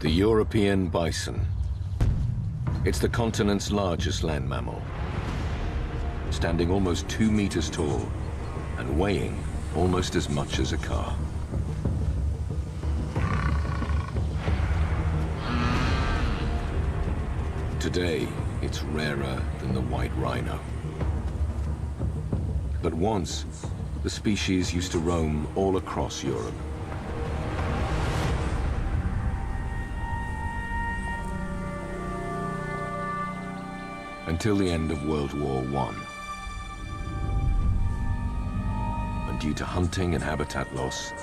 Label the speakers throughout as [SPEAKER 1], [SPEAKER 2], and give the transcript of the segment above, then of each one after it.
[SPEAKER 1] The European bison. It's the continent's largest land mammal, standing almost 2 meters tall and weighing almost as much as a car. Today, it's rarer than the white rhino. But once, the species used to roam all across Europe. Until the end of World War I. And due to hunting and habitat loss,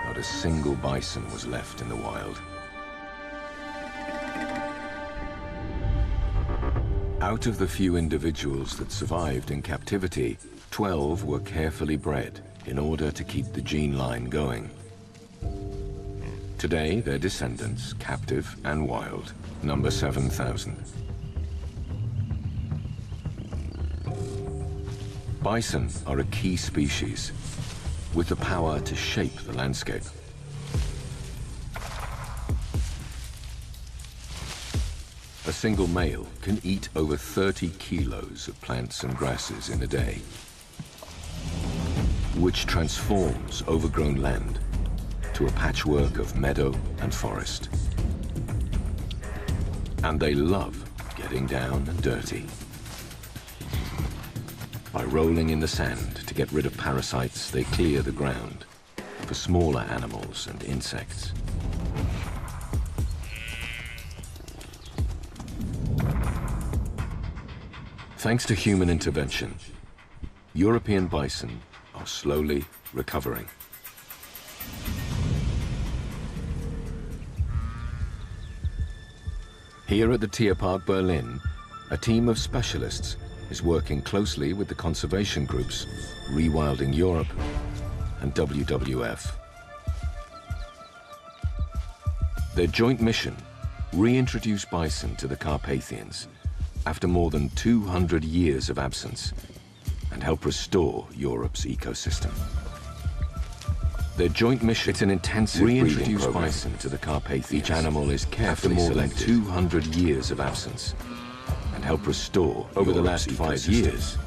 [SPEAKER 1] not a single bison was left in the wild. Out of the few individuals that survived in captivity, 12 were carefully bred in order to keep the gene line going. Today, their descendants, captive and wild, number 7,000. Bison are a key species with the power to shape the landscape. A single male can eat over 30 kilos of plants and grasses in a day, which transforms overgrown land to a patchwork of meadow and forest. And they love getting down and dirty. By rolling in the sand to get rid of parasites, they clear the ground for smaller animals and insects. Thanks to human intervention, European bison are slowly recovering. Here at the Tierpark Berlin, a team of specialists is working closely with the conservation groups Rewilding Europe and WWF. Their joint mission: reintroduce bison to the Carpathians after more than 200 years of absence and help restore Europe's ecosystem. Their joint mission: it's an intensive reintroduce bison to the Carpathians. Each animal is carefully selected after more than 200 years of absence and help restore over the last 5 years.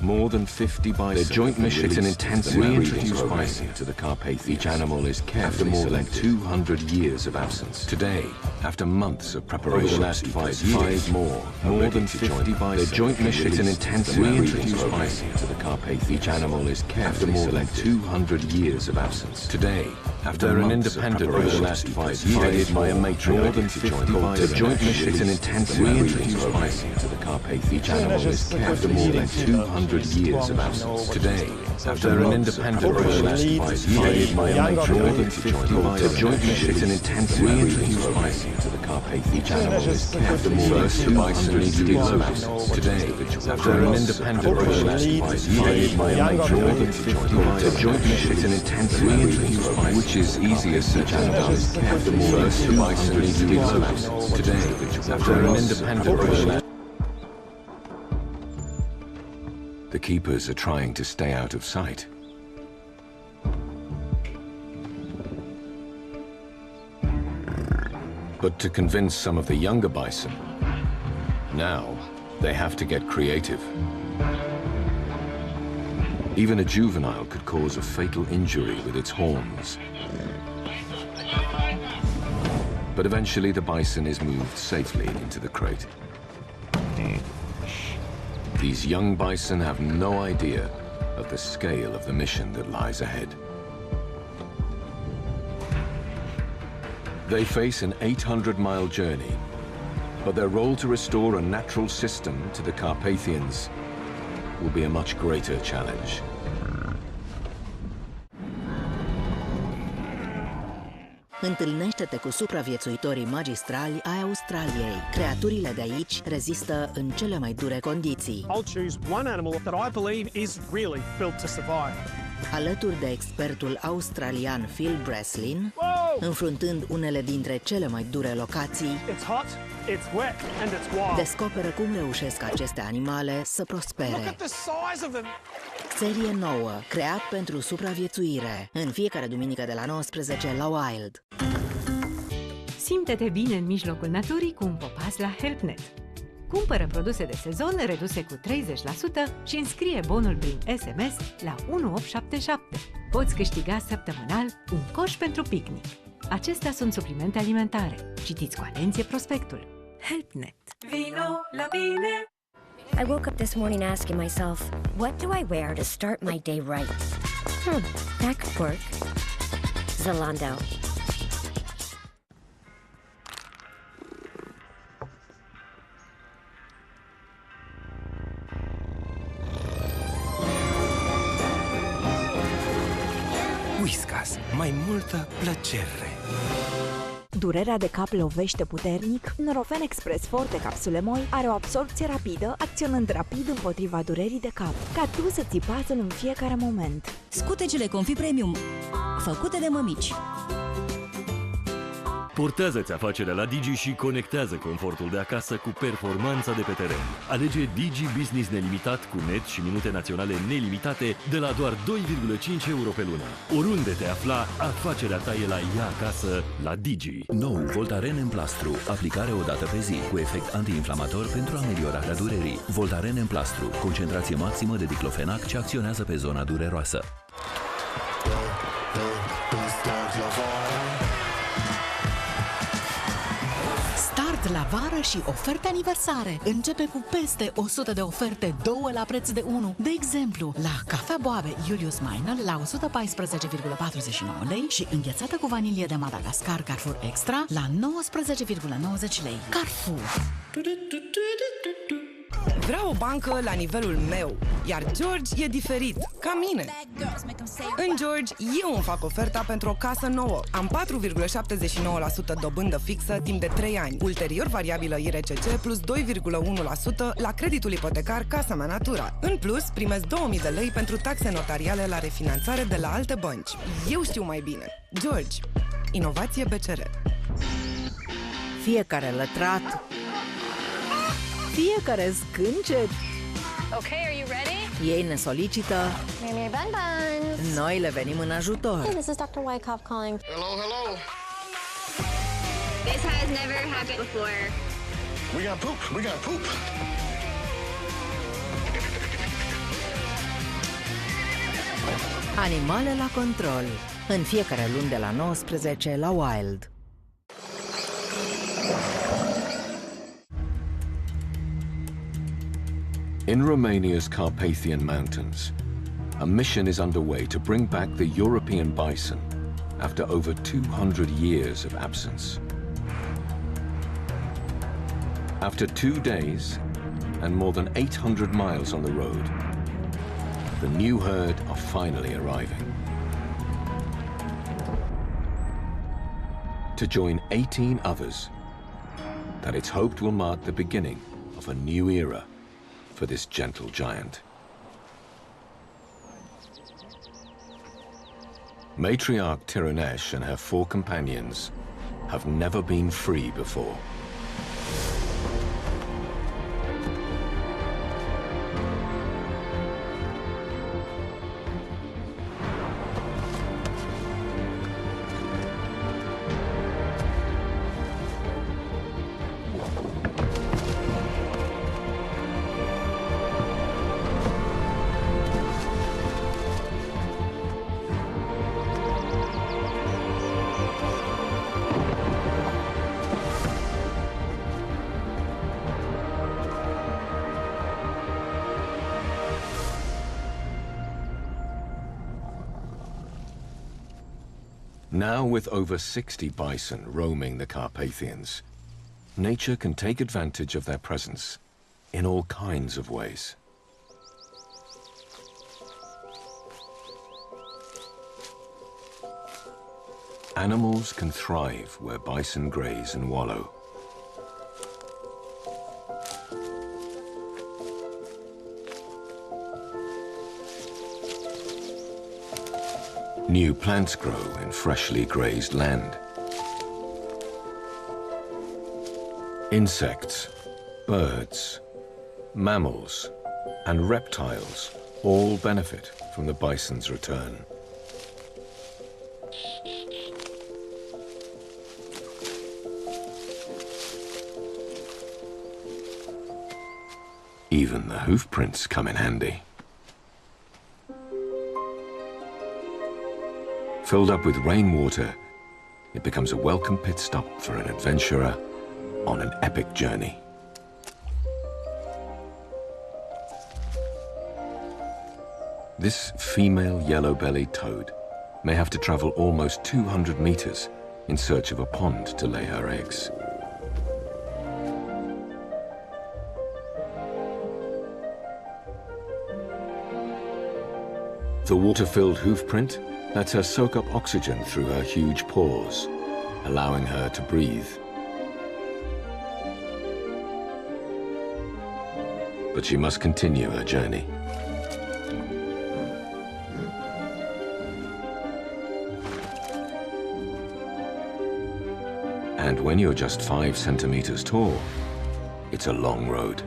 [SPEAKER 1] More than 50 bison. Their joint mission: it's an intensive reintroduce bison to the Carpathians. Each animal is carefully selected after more than 200 years of absence. Today, after months of preparation, over the last 5 years, more than 50 bison. Their joint mission: it's an intensive reintroduce bison to the Carpathians. Each animal is carefully selected after 200 years of absence. Today, after an independent over the last 5 years, headed by a matron, more than 50 bison. Their joint mission: it's an intensive reintroduce bison to the Carpathians. Each animal is carefully selected after 200 years of absence. Today, after an independent over the last 5 years, headed by a matron, more than 50 bison. Their joint mission: it's an intensive reintroduce bison to the Carpathians. Each animal is carefully first the bison need to be low absence. Today, after an independent over the last 5 years, headed by a matron, more than 50 bison. Their joint mission: it's an intensive reintroduce bison, which is easier such animals carefully first the bison need to be low absence. Today, after an independent over the last. The keepers are trying to stay out of sight. But to convince some of the younger bison, now they have to get creative. Even a juvenile could cause a fatal injury with its horns. But eventually the bison is moved safely into the crate. These young bison have no idea of the scale of the mission that lies ahead. They face an 800-mile journey, but their role to restore a natural system to the Carpathians will be a much greater challenge.
[SPEAKER 2] Întâlnește-te cu supraviețuitorii magistrali ai Australiei. Creaturile de aici rezistă în cele mai dure condiții.
[SPEAKER 3] I'll choose one animal that I believe is really built to survive.
[SPEAKER 2] Alături de expertul australian Phil Breslin, înfruntând unele dintre cele mai dure locații,
[SPEAKER 3] It's hot, it's wet, and it's wild.
[SPEAKER 2] descoperă cum reușesc aceste animale să
[SPEAKER 3] Look
[SPEAKER 2] prospere.
[SPEAKER 3] at the size of them.
[SPEAKER 2] Serie nouă, creat pentru supraviețuire, în fiecare duminică de la 19 la Wild.
[SPEAKER 4] Simte-te bine în mijlocul naturii cu un popas la HelpNet. Cumpără produse de sezon reduse cu 30% și înscrie bonul prin SMS la 1877. Poți câștiga săptămânal un coș pentru picnic. Acestea sunt suplimente alimentare. Citiți cu atenție prospectul. HelpNet. Vino la bine!
[SPEAKER 5] I woke up this morning asking myself, what do I wear to start my day right? That could work. Zalando.
[SPEAKER 6] Whiskas, mai multă plăcere.
[SPEAKER 7] Durerea de cap lovește puternic? Nurofen Express Forte Capsule Moi are o absorbție rapidă, acționând rapid împotriva durerii de cap, ca tu să ții pasul în fiecare moment.
[SPEAKER 8] Scutecele Confi Premium, făcute de mămici.
[SPEAKER 9] Portează-ți afacerea la Digi și conectează confortul de acasă cu performanța de pe teren. Alege Digi Business nelimitat cu net și minute naționale nelimitate de la doar 2,5 euro pe lună. Oriunde te afla, afacerea ta e la ea acasă la Digi.
[SPEAKER 10] Nou Voltaren în plastru. Aplicare o dată pe zi, cu efect antiinflamator pentru ameliorarea durerii. Voltaren în plastru. Concentrație maximă de diclofenac ce acționează pe zona dureroasă.
[SPEAKER 11] Start la vară și oferte aniversare. Începe cu peste 100 de oferte, 2 la preț de 1. De exemplu, la cafea Boabe Julius Minor la 114,49 lei și înghețată cu vanilie de Madagascar Carrefour Extra la 19,90 lei. Carrefour.
[SPEAKER 12] Vreau o bancă la nivelul meu, iar George e diferit, ca mine. În George, eu îmi fac oferta pentru o casă nouă. Am 4,79% dobândă fixă timp de 3 ani, ulterior variabilă IRCC plus 2,1% la creditul ipotecar Casa Mea Natura. În plus, primesc 2000 de lei pentru taxe notariale la refinanțare de la alte bănci. Eu știu mai bine. George. Inovație BCR.
[SPEAKER 2] Fiecare lătrat, fiecare scâncet.
[SPEAKER 13] Okay, are you ready?
[SPEAKER 2] Ei ne solicită.
[SPEAKER 13] Mary Bun Buns.
[SPEAKER 2] Noi le venim în ajutor.
[SPEAKER 13] Hey, this is Dr. Wyckoff calling.
[SPEAKER 14] Hello, hello.
[SPEAKER 13] This has never happened before.
[SPEAKER 14] We got poop. We got poop.
[SPEAKER 2] Animale la control. În fiecare luni de la 19 la Wild.
[SPEAKER 1] In Romania's Carpathian Mountains, a mission is underway to bring back the European bison after over 200 years of absence. After 2 days and more than 800 miles on the road, the new herd are finally arriving. To join 18 others that it's hoped will mark the beginning of a new era for this gentle giant. Matriarch Tirunesh and her 4 companions have never been free before. Now, with over 60 bison roaming the Carpathians, nature can take advantage of their presence in all kinds of ways. Animals can thrive where bison graze and wallow. New plants grow in freshly grazed land. Insects, birds, mammals, and reptiles all benefit from the bison's return. Even the hoof prints come in handy. Filled up with rainwater, it becomes a welcome pit stop for an adventurer on an epic journey. This female yellow-bellied toad may have to travel almost 200 meters in search of a pond to lay her eggs. The water-filled hoof print lets her soak up oxygen through her huge pores, allowing her to breathe. But she must continue her journey. And when you're just 5 centimeters tall, it's a long road.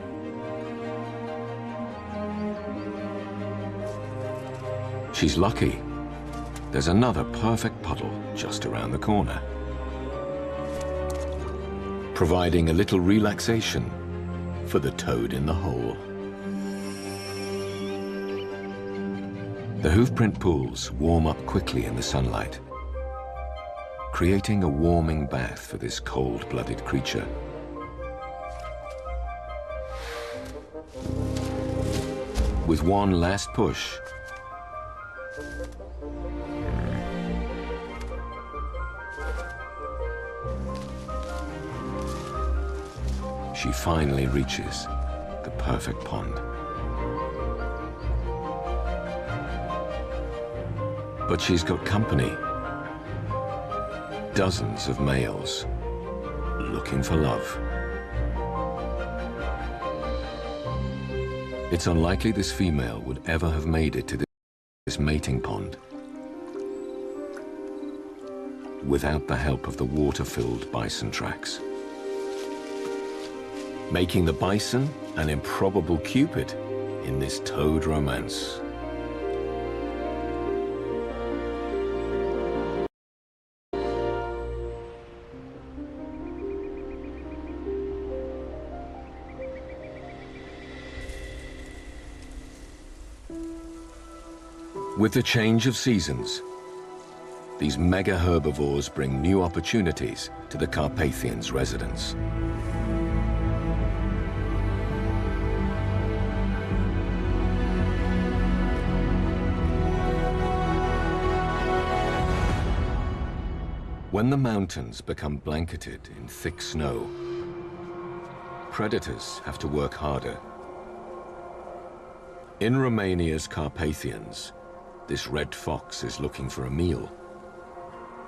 [SPEAKER 1] She's lucky. There's another perfect puddle just around the corner, providing a little relaxation for the toad in the hole. The hoofprint pools warm up quickly in the sunlight, creating a warming bath for this cold-blooded creature. With one last push, she finally reaches the perfect pond. But she's got company. Dozens of males looking for love. It's unlikely this female would ever have made it to this mating pond without the help of the water-filled bison tracks, making the bison an improbable Cupid in this toad romance. With the change of seasons, these mega herbivores bring new opportunities to the Carpathians' residents. When the mountains become blanketed in thick snow, predators have to work harder. In Romania's Carpathians, this red fox is looking for a meal,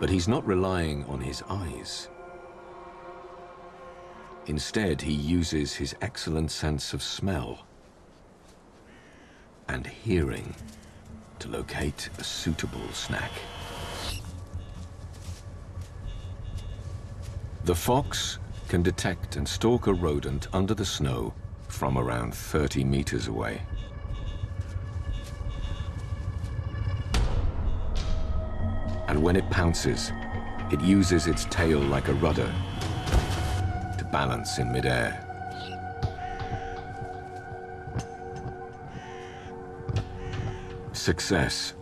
[SPEAKER 1] but he's not relying on his eyes. Instead, he uses his excellent sense of smell and hearing to locate a suitable snack. The fox can detect and stalk a rodent under the snow from around 30 meters away. And when it pounces, it uses its tail like a rudder to balance in midair. Success.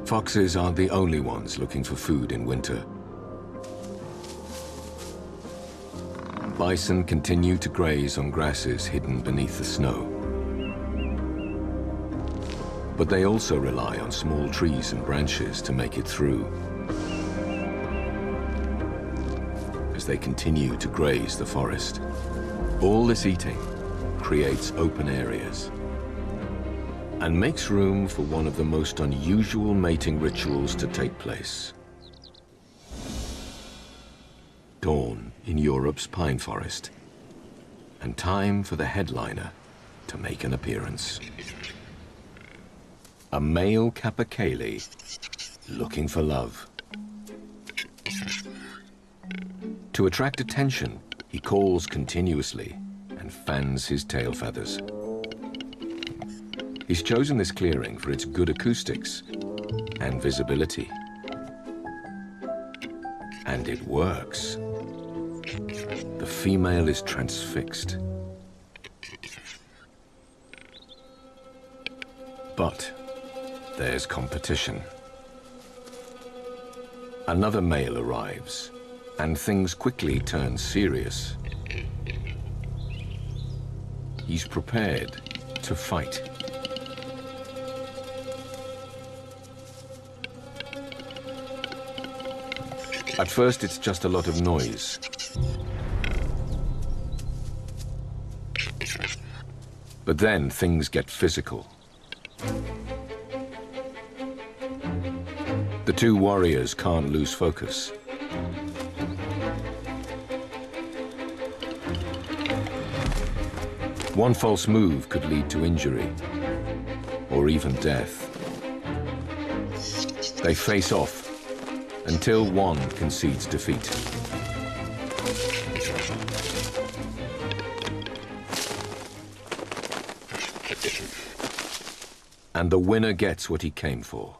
[SPEAKER 1] Foxes aren't the only ones looking for food in winter. Bison continue to graze on grasses hidden beneath the snow. But they also rely on small trees and branches to make it through, as they continue to graze the forest. All this eating creates open areas and makes room for one of the most unusual mating rituals to take place. Dawn in Europe's pine forest, and time for the headliner to make an appearance. A male capercaillie looking for love. To attract attention, he calls continuously and fans his tail feathers. He's chosen this clearing for its good acoustics and visibility. And it works. female is transfixed. But there's competition. Another male arrives, and things quickly turn serious. He's prepared to fight. At first, it's just a lot of noise. But then things get physical. The two warriors can't lose focus. One false move could lead to injury, or even death. They face off until one concedes defeat. And the winner gets what he came for.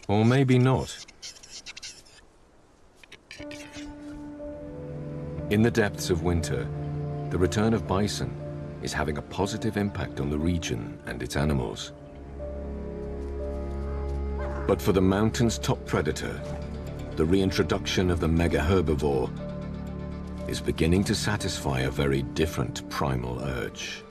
[SPEAKER 1] Or maybe not. In the depths of winter, the return of bison is having a positive impact on the region and its animals. But for the mountain's top predator, the reintroduction of the mega herbivore is beginning to satisfy a very different primal urge.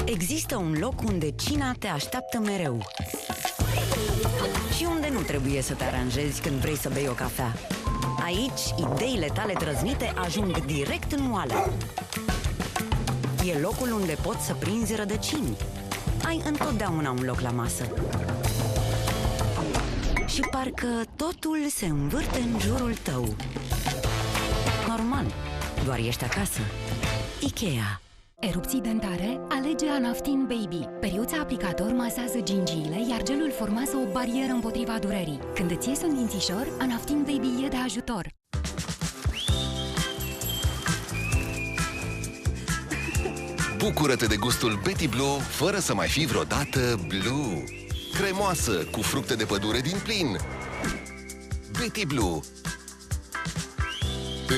[SPEAKER 15] Există un loc unde cina te așteaptă mereu. Și unde nu trebuie să te aranjezi când vrei să bei o cafea. Aici, ideile tale trăznite ajung direct în oală. E locul unde poți să prinzi rădăcini. Ai întotdeauna un loc la masă. Și parcă totul se învârte în jurul tău. Normal, doar ești acasă. Ikea.
[SPEAKER 16] Erupții dentare? Alege Anaftin Baby. Periuța aplicator masează gingiile, iar gelul formează o barieră împotriva durerii. Când îți iese un dințișor, Anaftin Baby e de ajutor.
[SPEAKER 17] Bucură-te de gustul Betty Blue fără să mai fii vreodată Blue. Cremoasă, cu fructe de pădure din plin. Betty Blue.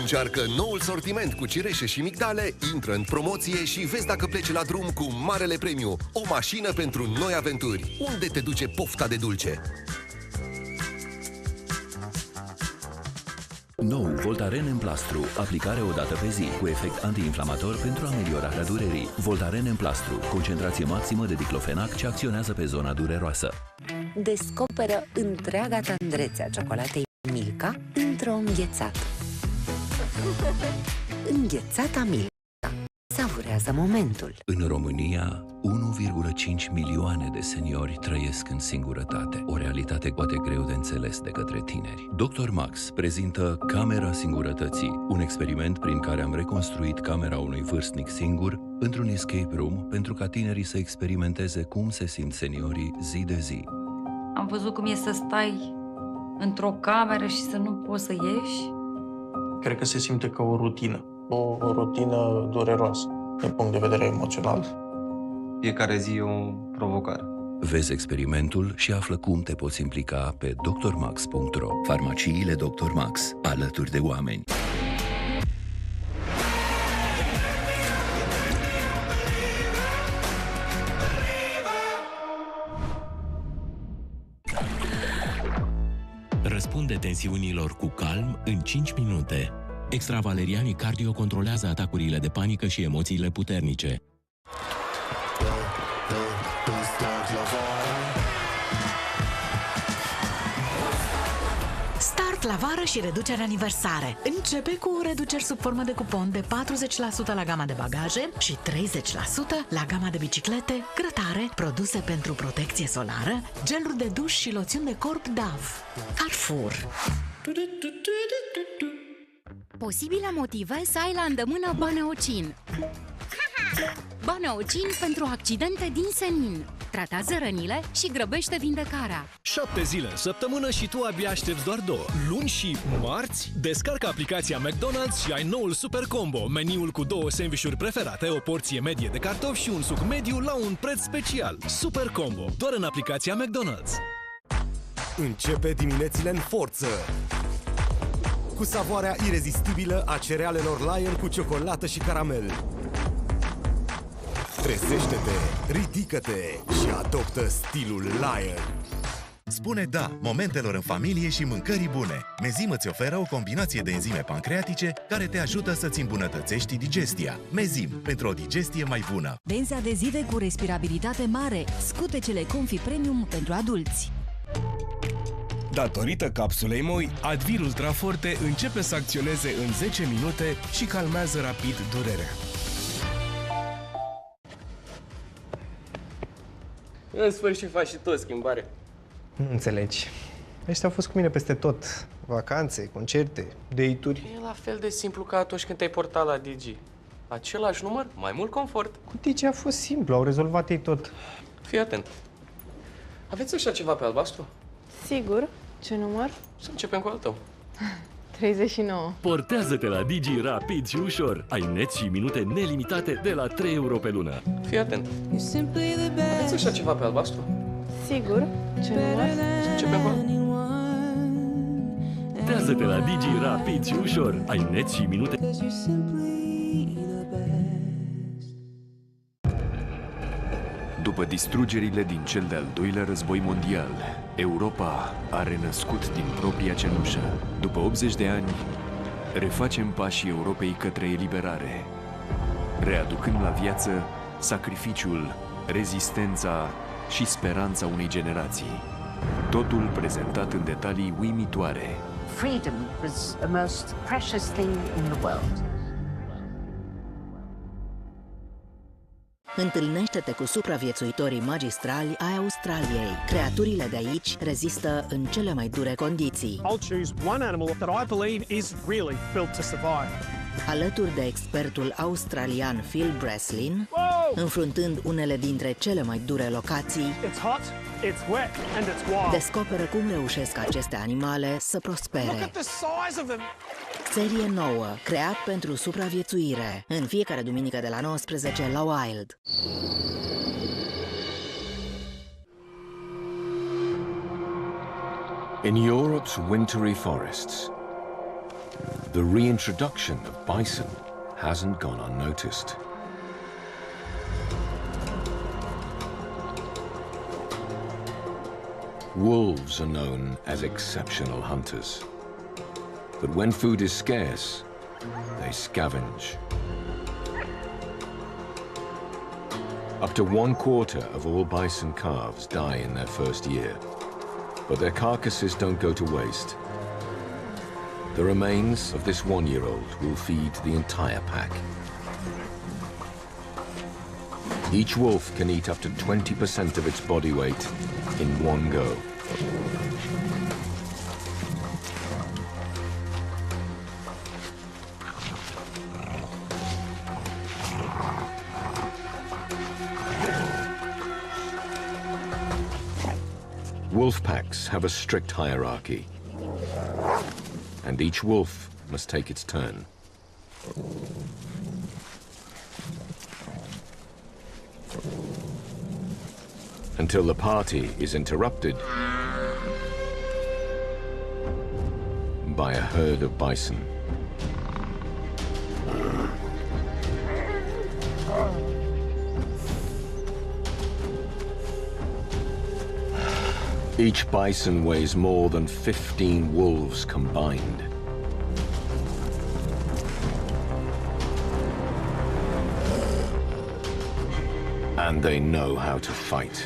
[SPEAKER 17] Încearcă noul sortiment cu cireșe și migdale, intră în promoție și vezi dacă pleci la drum cu marele premiu, o mașină pentru noi aventuri. Unde te duce pofta de dulce?
[SPEAKER 10] Nou Voltaren în plastru, aplicare o dată pe zi, cu efect antiinflamator pentru ameliorarea durerii. Voltaren în plastru, concentrație maximă de diclofenac ce acționează pe zona dureroasă.
[SPEAKER 18] Descoperă întreaga tandrețe a ciocolatei Milka într-o înghețată. Înghețata Milka. Savurează momentul.
[SPEAKER 10] În România, 1,5 milioane de seniori trăiesc în singurătate. O realitate poate greu de înțeles de către tineri. Dr. Max prezintă Camera Singurătății, un experiment prin care am reconstruit camera unui vârstnic singur într-un escape room pentru ca tinerii să experimenteze cum se simt seniorii zi de zi.
[SPEAKER 19] Am văzut cum e să stai într-o cameră și să nu poți să ieși.
[SPEAKER 20] Cred că se simte ca o rutină. O rutină dureroasă, din punct de vedere emoțional.
[SPEAKER 21] Fiecare zi e o provocare.
[SPEAKER 10] Vezi experimentul și află cum te poți implica pe drmax.ro. Farmaciile Dr. Max, alături de oameni.
[SPEAKER 22] Răspunde tensiunilor cu calm în 5 minute. Extravalerianii Cardio controlează atacurile de panică și emoțiile puternice.
[SPEAKER 11] Start Start la vară și reducere aniversare. Începe cu reduceri sub formă de cupon de 40% la gama de bagaje și 30% la gama de biciclete, grătare, produse pentru protecție solară, geluri de duș și loțiuni de corp Dove. Carrefour.
[SPEAKER 16] Posibile motive să ai la îndemână Baneocin. Baneocin pentru accidente din senin. Tratează rănile și grăbește vindecarea.
[SPEAKER 3] 7 zile în săptămână și tu abia aștepți doar 2. Luni și marți, descarcă aplicația McDonald's și ai noul Super Combo. Meniul cu 2 sandvișuri preferate, o porție medie de cartofi și un suc mediu la un preț special. Super Combo, doar în aplicația McDonald's.
[SPEAKER 4] Începe diminețile în forță cu savoarea irezistibilă a cerealelor Lion cu ciocolată și caramel. Trezește-te, ridică-te și adoptă stilul Lion.
[SPEAKER 23] Spune da momentelor în familie și mâncării bune. Mezim îți oferă o combinație de enzime pancreatice care te ajută să-ți îmbunătățești digestia. Mezim, pentru o digestie mai bună.
[SPEAKER 8] Benzi adezive cu respirabilitate mare, scutecele Comfy Premium pentru adulți.
[SPEAKER 6] Datorită capsulei MOI, Advil Ultraforte începe să acționeze în 10 minute și calmează rapid durerea.
[SPEAKER 24] În sfârșit faci și tu schimbare.
[SPEAKER 25] Nu înțelegi. Ăștia au fost cu mine peste tot. Vacanțe, concerte, date-uri.
[SPEAKER 24] E la fel de simplu ca atunci când te-ai portat la Digi. Același număr, mai mult confort.
[SPEAKER 25] Cu Digi a fost simplu, au rezolvat ei tot.
[SPEAKER 24] Fii atent. Aveți așa ceva pe albastru?
[SPEAKER 13] Sigur. Ce număr?
[SPEAKER 24] Să începem cu al tău.
[SPEAKER 13] 39.
[SPEAKER 9] Portează-te la Digi rapid și ușor. Ai net și minute nelimitate de la 3 euro pe lună.
[SPEAKER 24] Fii atent. Aveți așa ceva pe albastru?
[SPEAKER 13] Sigur. Ce număr?
[SPEAKER 24] Să începem cu al tău.
[SPEAKER 9] Portează-te la Digi rapid și ușor. Ai net și minute.
[SPEAKER 1] După distrugerile din cel de-al doilea război mondial, Europa a renăscut din propria cenușă. După 80 de ani, refacem pașii Europei către eliberare, readucând la viață sacrificiul, rezistența și speranța unei generații. Totul prezentat în detalii uimitoare.
[SPEAKER 26] Freedom was the most precious thing in the world.
[SPEAKER 2] Întâlnește-te cu supraviețuitorii magistrali ai Australiei. Creaturile de aici rezistă în cele mai dure condiții.
[SPEAKER 27] I'll choose one animal that I believe is really built to survive.
[SPEAKER 2] Alături de expertul australian Phil Breslin, înfruntând unele dintre cele mai dure locații,
[SPEAKER 27] It's hot, it's wet and it's wild.
[SPEAKER 2] descoperă cum reușesc aceste animale să prospere.
[SPEAKER 27] Look at the size of them.
[SPEAKER 2] Serie nouă, creat pentru supraviețuire. În fiecare duminică de la 19 la Wild.
[SPEAKER 1] In Europe's wintry forests, the reintroduction of bison hasn't gone unnoticed. Wolves are known as exceptional hunters. But when food is scarce, they scavenge. Up to 1/4 of all bison calves die in their first year, but their carcasses don't go to waste. The remains of this 1-year-old will feed the entire pack. Each wolf can eat up to 20% of its body weight in one go. Wolf packs have a strict hierarchy, and each wolf must take its turn. Until the party is interrupted by a herd of bison. Each bison weighs more than 15 wolves combined. And they know how to fight.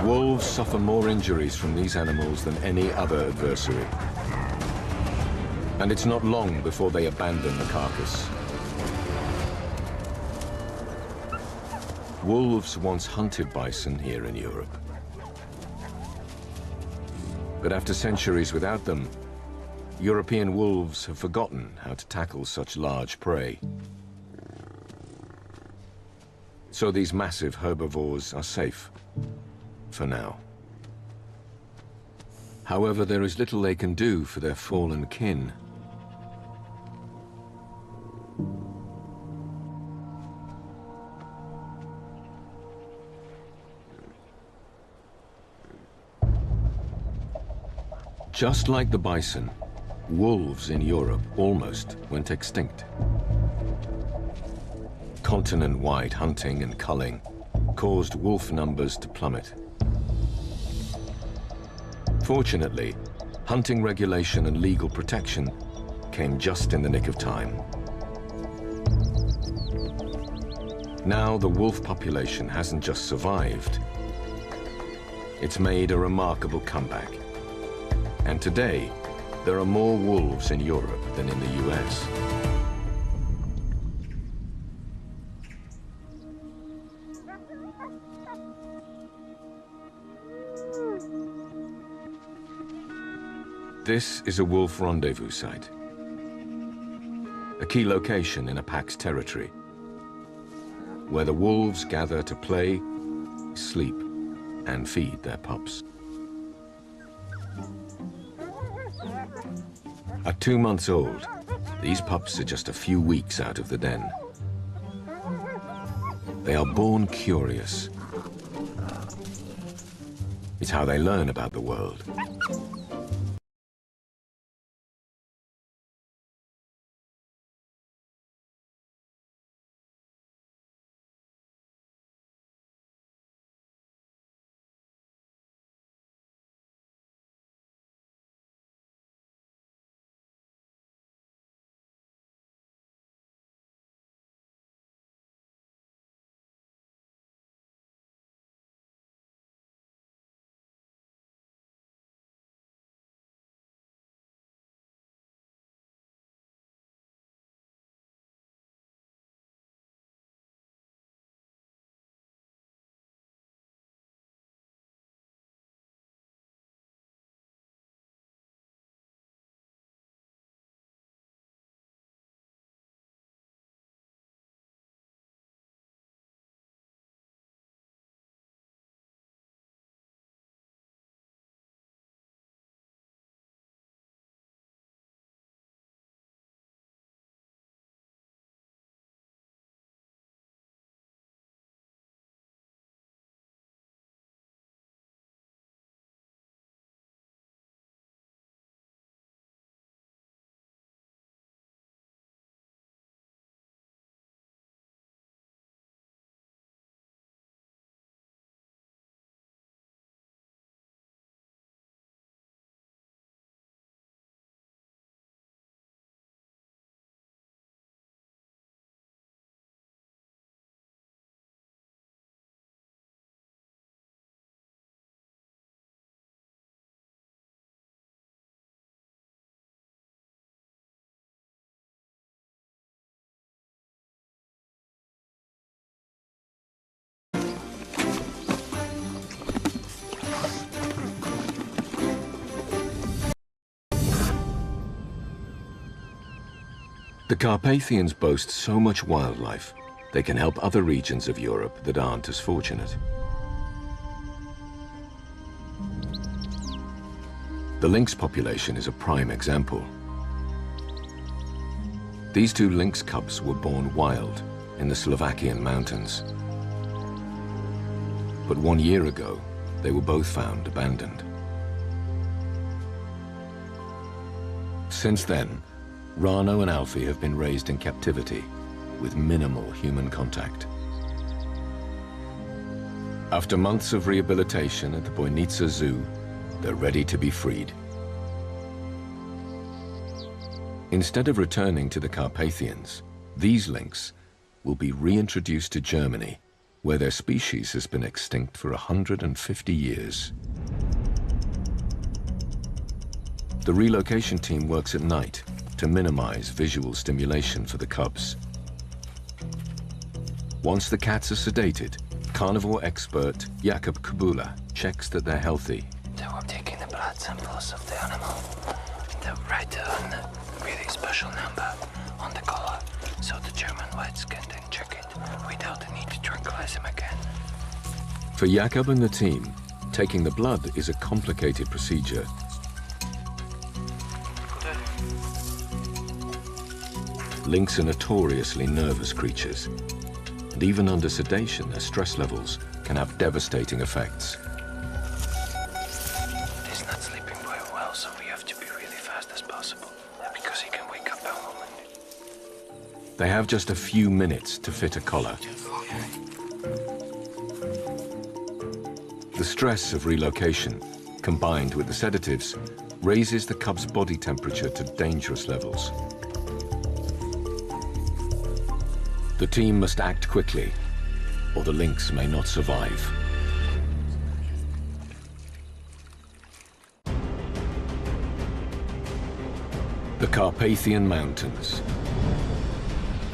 [SPEAKER 1] Wolves suffer more injuries from these animals than any other adversary. And it's not long before they abandon the carcass. Wolves once hunted bison here in Europe. But after centuries without them, European wolves have forgotten how to tackle such large prey. So these massive herbivores are safe, for now. However, there is little they can do for their fallen kin. Just like the bison, wolves in Europe almost went extinct. Continent-wide hunting and culling caused wolf numbers to plummet. Fortunately, hunting regulation and legal protection came just in the nick of time. Now the wolf population hasn't just survived, it's made a remarkable comeback. And today, there are more wolves in Europe than in the US. This is a wolf rendezvous site, a key location in a pack's territory, where the wolves gather to play, sleep, and feed their pups. At 2 months old, these pups are just a few weeks out of the den. They are born curious. It's how they learn about the world. The Carpathians boast so much wildlife, they can help other regions of Europe that aren't as fortunate. The lynx population is a prime example. These 2 lynx cubs were born wild in the Slovakian mountains. But 1 year ago, they were both found abandoned. Since then, Rano and Alfie have been raised in captivity with minimal human contact. After months of rehabilitation at the Boynica Zoo, they're ready to be freed. Instead of returning to the Carpathians, these lynx will be reintroduced to Germany, where their species has been extinct for 150 years. The relocation team works at night to minimize visual stimulation for the cubs. Once the cats are sedated, carnivore expert Jakub Kubula checks that they're healthy.
[SPEAKER 5] They were taking the blood samples of the animal. They write on a really special number on the collar, so the German vets can then check it without the need to tranquilize him again.
[SPEAKER 1] For Jakub and the team, taking the blood is a complicated procedure. Lynx are notoriously nervous creatures, and even under sedation, their stress levels can have devastating effects.
[SPEAKER 5] He's not sleeping very well, so we have to be really fast as possible, because he can wake up at moment.
[SPEAKER 1] They have just a few minutes to fit a collar. The stress of relocation, combined with the sedatives, raises the cub's body temperature to dangerous levels. The team must act quickly, or the lynx may not survive. The Carpathian Mountains,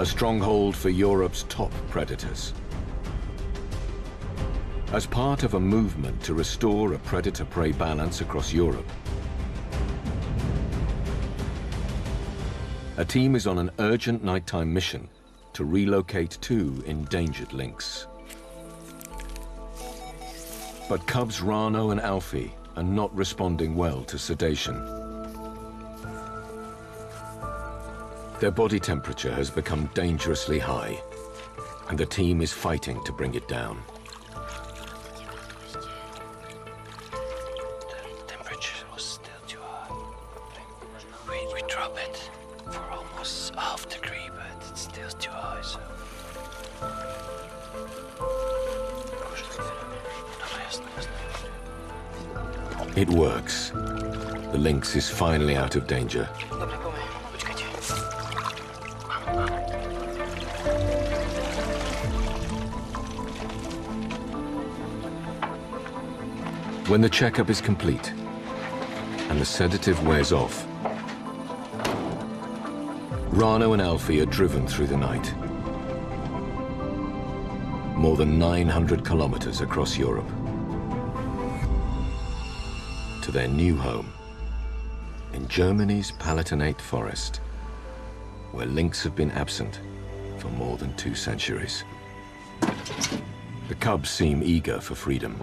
[SPEAKER 1] a stronghold for Europe's top predators. As part of a movement to restore a predator-prey balance across Europe, a team is on an urgent nighttime mission to relocate 2 endangered lynx. But cubs Rano and Alfie are not responding well to sedation. Their body temperature has become dangerously high, and the team is fighting to bring it down.
[SPEAKER 5] The temperature was still too high. We drop it for almost half degree, but it's still too high, so...
[SPEAKER 1] It works. The lynx is finally out of danger. When the checkup is complete and the sedative wears off, Rano and Alfie are driven through the night. More than 900 kilometers across Europe to their new home in Germany's Palatinate forest, where lynx have been absent for more than 2 centuries. The cubs seem eager for freedom.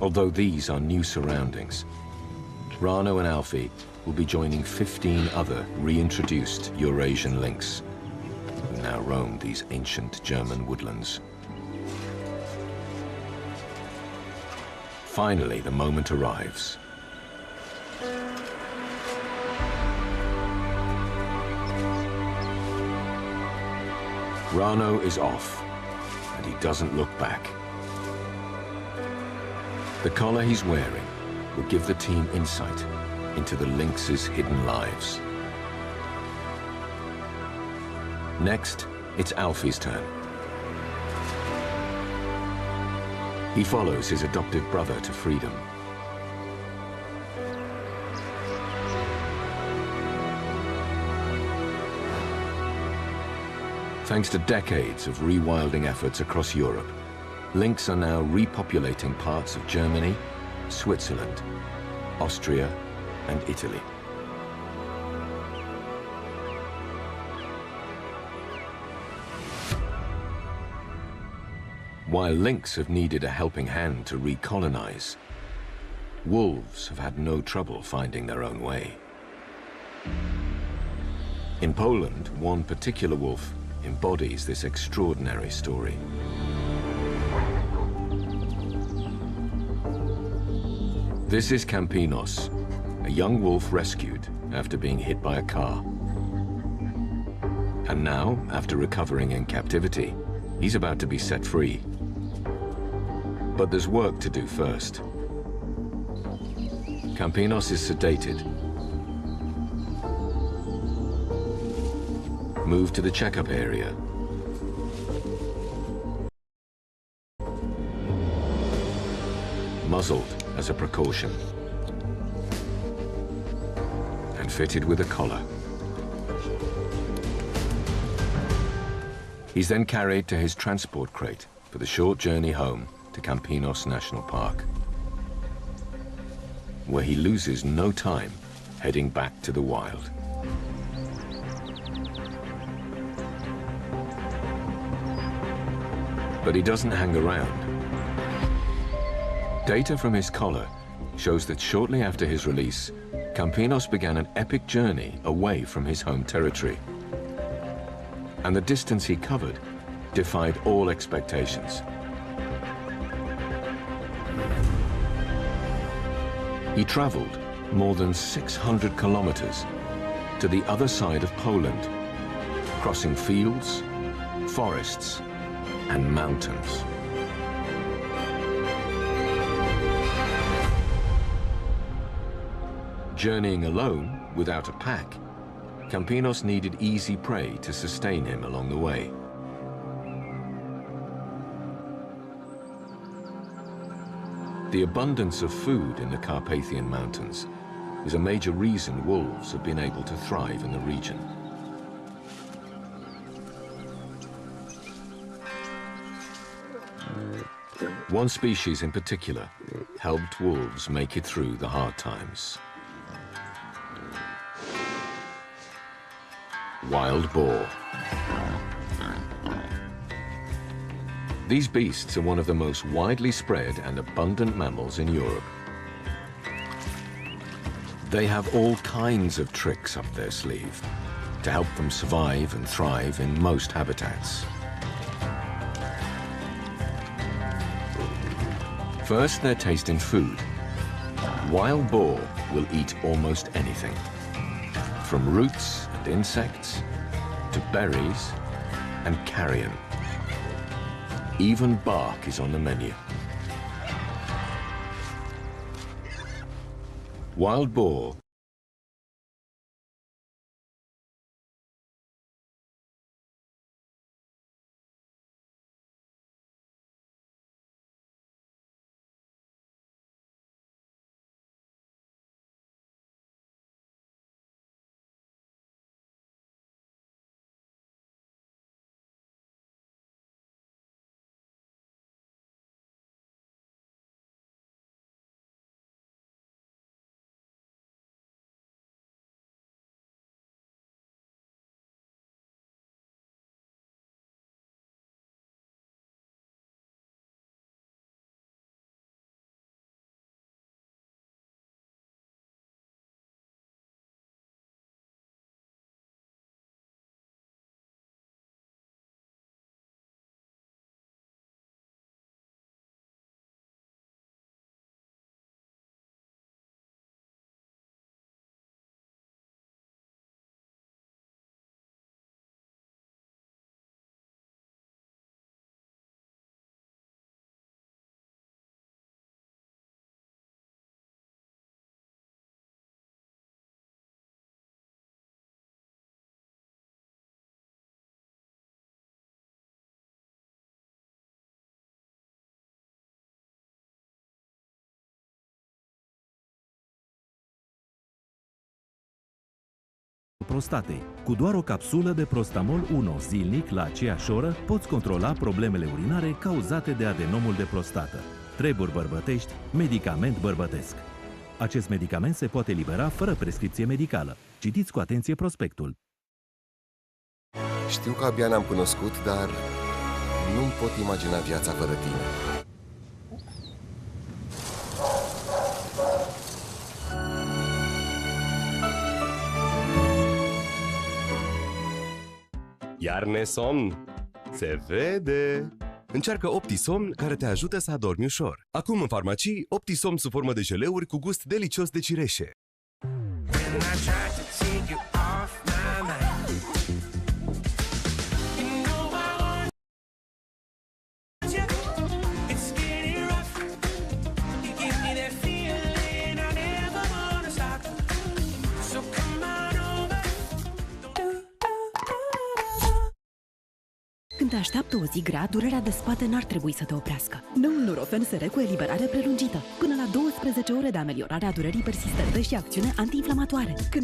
[SPEAKER 1] Although these are new surroundings, Rano and Alfie will be joining 15 other reintroduced Eurasian lynx who now roam these ancient German woodlands. Finally, the moment arrives. Rano is off, and he doesn't look back. The collar he's wearing will give the team insight into the lynx's hidden lives. Next, it's Alfie's turn. He follows his adoptive brother to freedom. Thanks to decades of rewilding efforts across Europe, lynx are now repopulating parts of Germany, Switzerland, Austria, and Italy. While lynx have needed a helping hand to recolonize, wolves have had no trouble finding their own way. In Poland, one particular wolf embodies this extraordinary story. This is Campinos, a young wolf rescued after being hit by a car. And now, after recovering in captivity, he's about to be set free. But there's work to do first. Campinos is sedated, moved to the checkup area, muzzled as a precaution, and fitted with a collar. He's then carried to his transport crate for the short journey home to Campinos National Park, where he loses no time heading back to the wild. But he doesn't hang around. Data from his collar shows that shortly after his release, Campinos began an epic journey away from his home territory. And the distance he covered defied all expectations. He traveled more than 600 kilometers to the other side of Poland, crossing fields, forests, and mountains. Journeying alone, without a pack, Campinos needed easy prey to sustain him along the way. The abundance of food in the Carpathian Mountains is a major reason wolves have been able to thrive in the region. One species in particular helped wolves make it through the hard times. Wild boar. These beasts are one of the most widely spread and abundant mammals in Europe. They have all kinds of tricks up their sleeve to help them survive and thrive in most habitats. First, their taste in food. Wild boar will eat almost anything, from roots and insects to berries and carrion. Even bark is on the menu. Wild boar
[SPEAKER 7] prostatei. Cu doar o capsulă de Prostamol 1 zilnic la aceeași oră, poți controla problemele urinare cauzate de adenomul de prostată. Treburi bărbătești, medicament bărbătesc. Acest medicament se poate elibera fără prescripție medicală. Citiți cu atenție prospectul.
[SPEAKER 12] Știu că abia ne-am cunoscut, dar nu-mi pot imagina viața fără tine.
[SPEAKER 14] Iar nesomn? Se vede! Încearcă OptiSomn, care te ajută să adormi ușor. Acum în farmacii, OptiSomn sub formă de jeleuri cu gust delicios de cireșe.
[SPEAKER 10] Când te așteaptă o zi grea, durerea de spate n-ar trebui să te oprească. Noul Nurofen SR cu eliberare prelungită. Până la 12 ore de ameliorare a durerii persistente și acțiune antiinflamatoare.